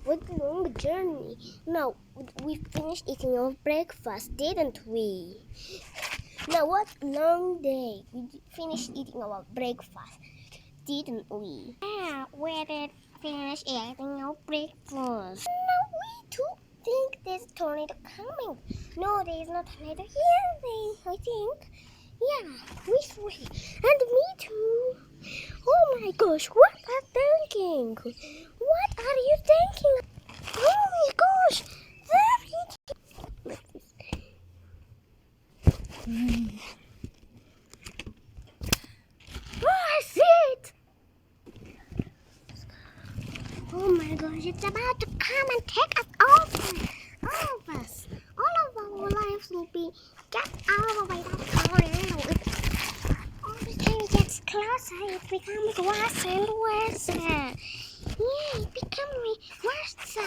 with a long journey. Now we finished eating our breakfast, didn't we? Now what a long day. We finished eating our breakfast, didn't we? Yeah, we did finish eating our breakfast. Now we too think there's a tornado coming. No, there is not a tornado here. I think. Yeah, which way? And me too. Oh my gosh, what are thinking? What are you thinking? Oh my gosh, there it is. Like this. Oh, I see it. Oh my gosh, it's about to come and take us over. All of us. All of our lives will be get over by that tornado. Everything gets closer, it becomes worse and worse. Yeah, it becomes worse.